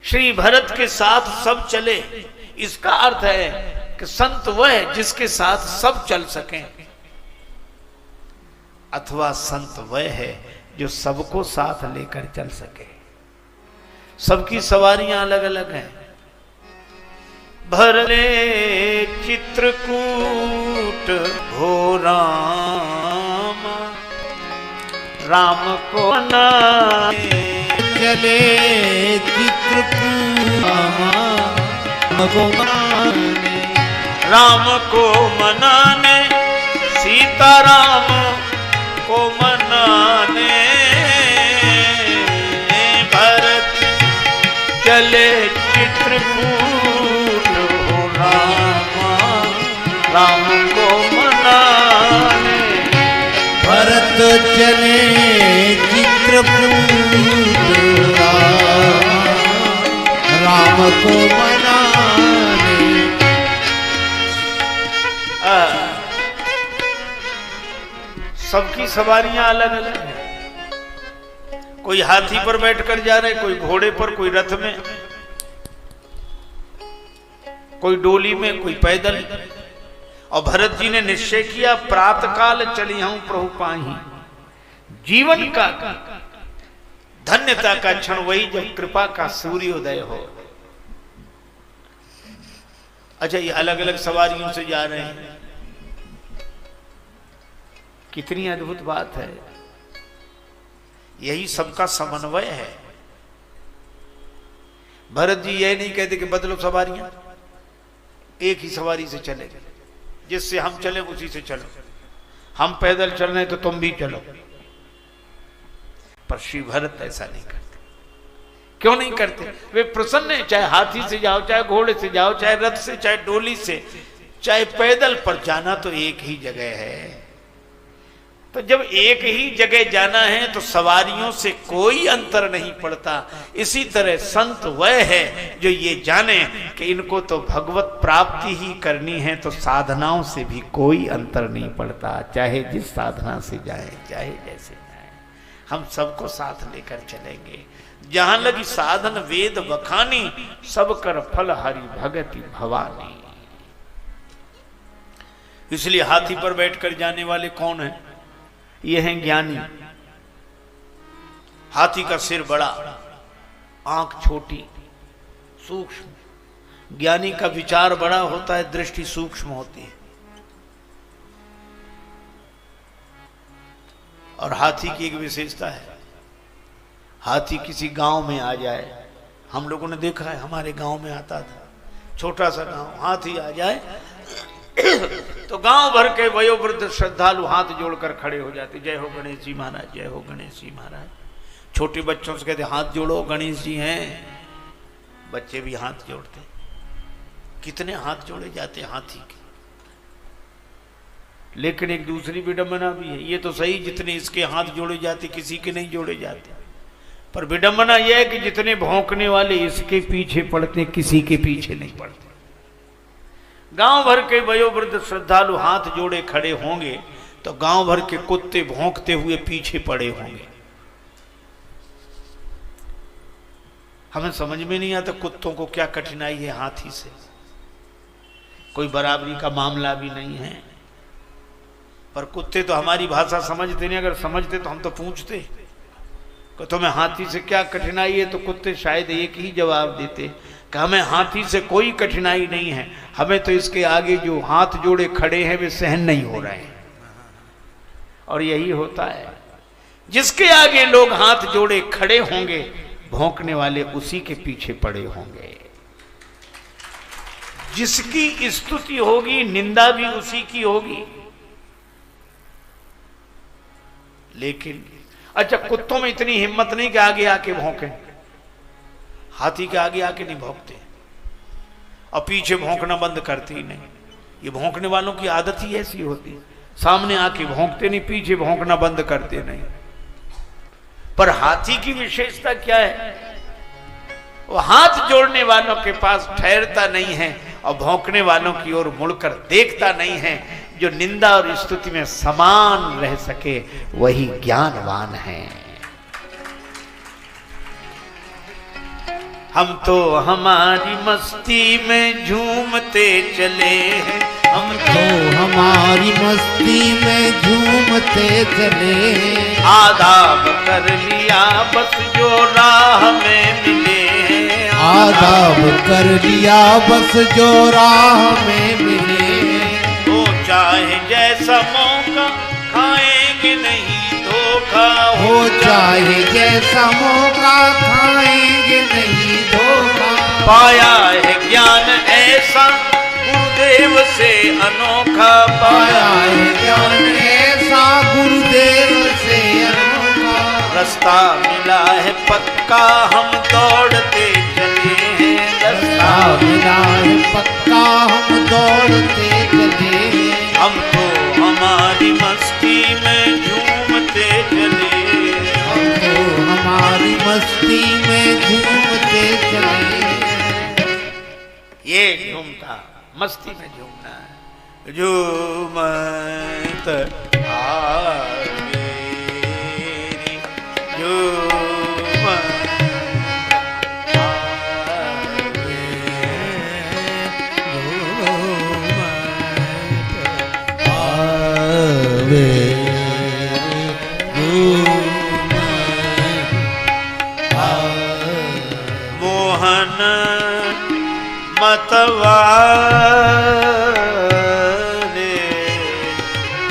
श्री भरत के साथ सब चले, इसका अर्थ है कि संत वह है जिसके साथ सब चल सकें, अथवा संत वह है जो सबको साथ लेकर चल सके। सबकी सवारियां अलग अलग हैं। भरले चित्रकूट हो राम, राम को मनाने चले चित्रकूट, राम को मनाने, सीताराम को मनाने, भरत चले चित्रकूट हो राम, राम को मनाने, भरत चले चित्रकूट, राम को मनाने। सबकी सवारियां अलग अलग हैं। कोई हाथी पर बैठकर जा रहे, कोई घोड़े पर, कोई रथ में, कोई डोली में, कोई पैदल। और भरत जी ने निश्चय किया, प्रातः काल चली हूं प्रभु पाही। जीवन का धन्यता का क्षण वही जब कृपा का सूर्योदय हो। अच्छा, ये अलग अलग सवारियों से जा रहे हैं, कितनी अद्भुत बात है। यही सबका समन्वय है। भरत जी यह नहीं कहते कि बदलो सवारियां, एक ही सवारी से चले, जिससे हम चले उसी से चलो। हम पैदल चल रहे तो तुम भी चलो। पर श्री भरत ऐसा नहीं करते। क्यों नहीं करते? वे प्रसन्न है, चाहे हाथी से जाओ, चाहे घोड़े से जाओ, चाहे रथ से, चाहे डोली से, चाहे पैदल, पर जाना तो एक ही जगह है। तो जब एक ही जगह जाना है तो सवारियों से कोई अंतर नहीं पड़ता। इसी तरह संत वह है जो ये जाने कि इनको तो भगवत प्राप्ति ही करनी है, तो साधनाओं से भी कोई अंतर नहीं पड़ता। चाहे जिस साधना से जाए, चाहे जैसे जाए, हम सबको साथ लेकर चलेंगे। जहां लगी साधन वेद बखानी, सब कर फल हरि भगति भवानी। इसलिए हाथी पर बैठकर जाने वाले कौन है? ये हैं ज्ञानी। हाथी का सिर बड़ा, आंख छोटी, सूक्ष्म। ज्ञानी का विचार बड़ा होता है, दृष्टि सूक्ष्म होती है। और हाथी की एक विशेषता है, हाथी किसी गांव में आ जाए, हम लोगों ने देखा है, हमारे गांव में आता था, छोटा सा गांव, हाथी आ जाए तो गांव भर के वयोवृद्ध श्रद्धालु हाथ जोड़कर खड़े हो जाते, जय हो गणेश जी महाराज, जय हो गणेश जी महाराज। छोटे बच्चों से कहते हाथ जोड़ो, गणेश जी हैं। बच्चे भी हाथ जोड़ते। कितने हाथ जोड़े जाते हाथी के। लेकिन एक दूसरी विडंबना भी है। ये तो सही, जितने इसके हाथ जोड़े जाते किसी के नहीं जोड़े जाते, पर विडंबना यह है कि जितने भौंकने वाले इसके पीछे पड़ते, किसी के पीछे नहीं पड़ते। गांव भर के वयोवृद्ध श्रद्धालु हाथ जोड़े खड़े होंगे तो गांव भर के कुत्ते भौंकते हुए पीछे पड़े होंगे। हमें समझ में नहीं आता कुत्तों को क्या कठिनाई है हाथी से। कोई बराबरी का मामला भी नहीं है, पर कुत्ते तो हमारी भाषा समझते नहीं। अगर समझते तो हम तो पूछते कि तुम्हें हाथी से क्या कठिनाई है, तो कुत्ते शायद एक ही जवाब देते कि हमें हाथी से कोई कठिनाई नहीं है, हमें तो इसके आगे जो हाथ जोड़े खड़े हैं वे सहन नहीं हो रहे हैं। और यही होता है, जिसके आगे लोग हाथ जोड़े खड़े होंगे, भौंकने वाले उसी के पीछे पड़े होंगे। जिसकी स्तुति होगी, निंदा भी उसी की होगी। लेकिन अच्छा, कुत्तों में इतनी हिम्मत नहीं कि आगे आके भौंके, हाथी के आगे आके नहीं भौंकते और पीछे भौंकना बंद करते ही नहीं। ये भौंकने वालों की आदत ही ऐसी होती है, सामने आके भौंकते नहीं, पीछे भौंकना बंद करते नहीं। पर हाथी की विशेषता क्या है? वो हाथ जोड़ने वालों के पास ठहरता नहीं है और भौंकने वालों की ओर मुड़कर देखता नहीं है। जो निंदा और स्तुति में समान रह सके वही ज्ञानवान है। हम तो हमारी मस्ती में झूमते चले हैं, हम तो हमारी मस्ती में झूमते चले हैं। आदाब कर लिया बस जो राह में मिले हैं, आदाब कर लिया बस जो राह में मिले हैं। हो चाहे जैसा मौका खाएंगे नहीं धोखा, हो चाहे जैसा मौका खाएंगे नहीं धोखा। पाया है ज्ञान ऐसा गुरुदेव से अनोखा, पाया है ज्ञान ऐसा गुरुदेव से अनोखा। रास्ता मिला है पक्का हम दौड़ते चले हैं, रास्ता मिला है पक्का हम दौड़ते चले हैं। हम तो हमारी मस्ती में झूमते चले, हम तो हमारी मस्ती में झूमते चले। ये झूमता मस्ती में झूमना है। झूमत आगे झूमत मोहन मतवारे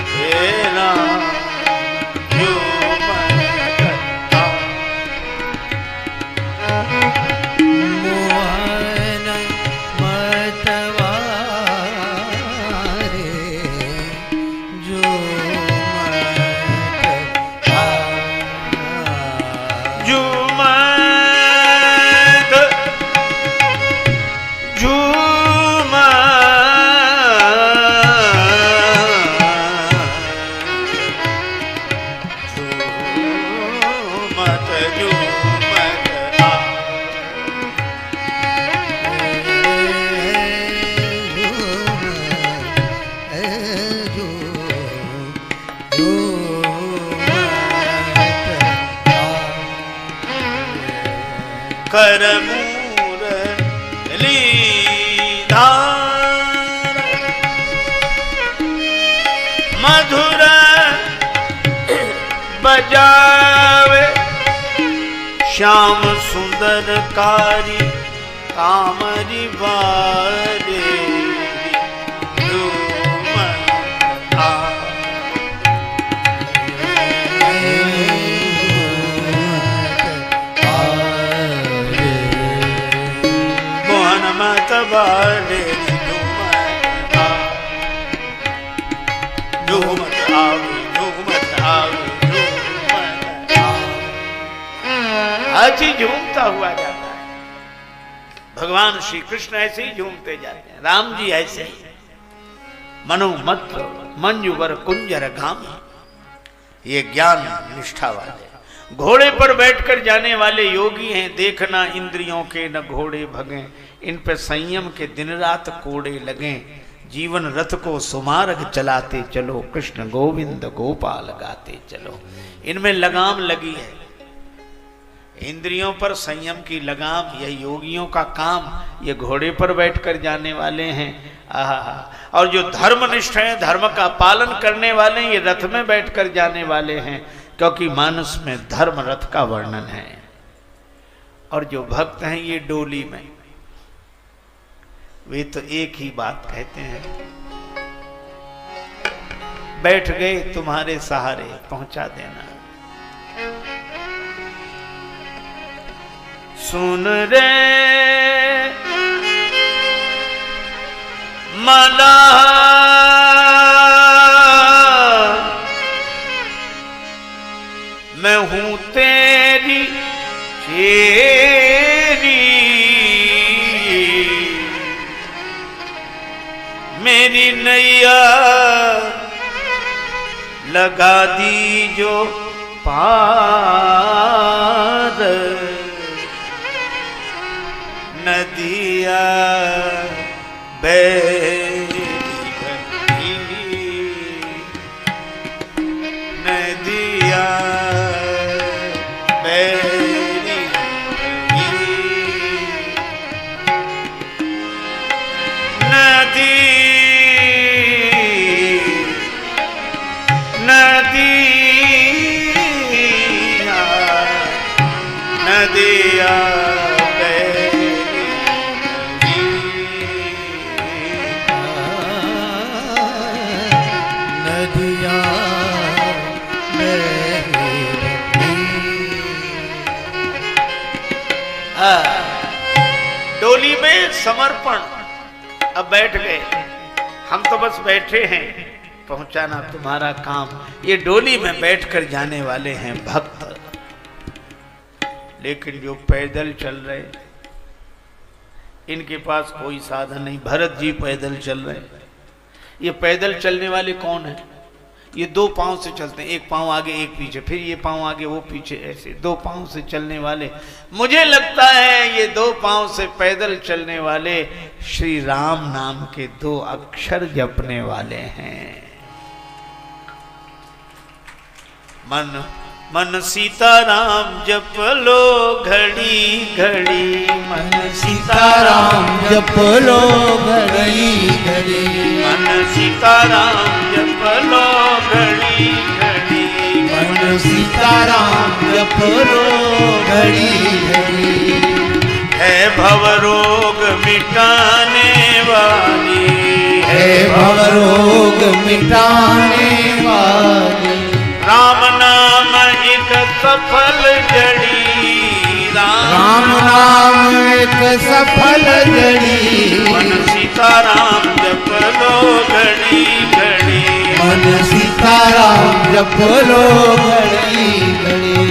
तेरा मोहन मतवारे जो कर मुरली धार मधुर बजावे श्याम सुंदर कारी कामरी बारे बाले झूमत आवे झूमत आवे झूमत आज ही झूमता हुआ जाता है। भगवान श्री कृष्ण ऐसे ही झूमते जाते हैं, राम जी ऐसे ही मनोमत मंजुवर कुंजर गामी, ये ज्ञान निष्ठा वाले घोड़े पर बैठकर जाने वाले योगी हैं। देखना इंद्रियों के न घोड़े भगे, इन पे संयम के दिन रात कोड़े लगे। जीवन रथ को सुमार्ग चलाते चलो, कृष्ण गोविंद गोपाल गाते चलो। इनमें लगाम लगी है, इंद्रियों पर संयम की लगाम, यह योगियों का काम। ये घोड़े पर बैठकर जाने वाले हैं। आहा, और जो धर्मनिष्ठ हैं, धर्म का पालन करने वाले, ये रथ में बैठकर जाने वाले हैं, क्योंकि मानस में धर्म रथ का वर्णन है। और जो भक्त हैं ये डोली में, वे तो एक ही बात कहते हैं, बैठ गए तुम्हारे सहारे पहुंचा देना। सुन रे मला मैं हूं तेरी चेरी, मेरी नैया लगा दी जो पार, नदिया बेरी नदिया बेरी डोली में समर्पण। अब बैठ गए, हम तो बस बैठे हैं, पहुंचाना तुम्हारा काम। ये डोली में बैठकर जाने वाले हैं भक्त, लेकिन जो पैदल चल रहे, इनके पास कोई साधन नहीं। भरत जी पैदल चल रहे। ये पैदल चलने वाले कौन है? ये दो पांव से चलते हैं, एक पांव आगे एक पीछे, फिर ये पांव आगे वो पीछे, ऐसे दो पांव से चलने वाले। मुझे लगता है ये दो पांव से पैदल चलने वाले श्री राम नाम के दो अक्षर जपने वाले हैं। मन मन सीताराम जप लो घड़ी घड़ी, मन सीताराम जप लो घड़ी घड़ी, मन सीताराम जप लो घड़ी घड़ी, मन सीताराम जप लो घड़ी घड़ी। है भवरोग मिटाने वाली, है भवरोग मिटाने वाली, राम नाम एक सफल जड़ी, राम नाम एक सफल जड़ी। मन सीताराम जप लो घड़ी घड़ी, मन सीताराम जप लो घड़ी घड़ी।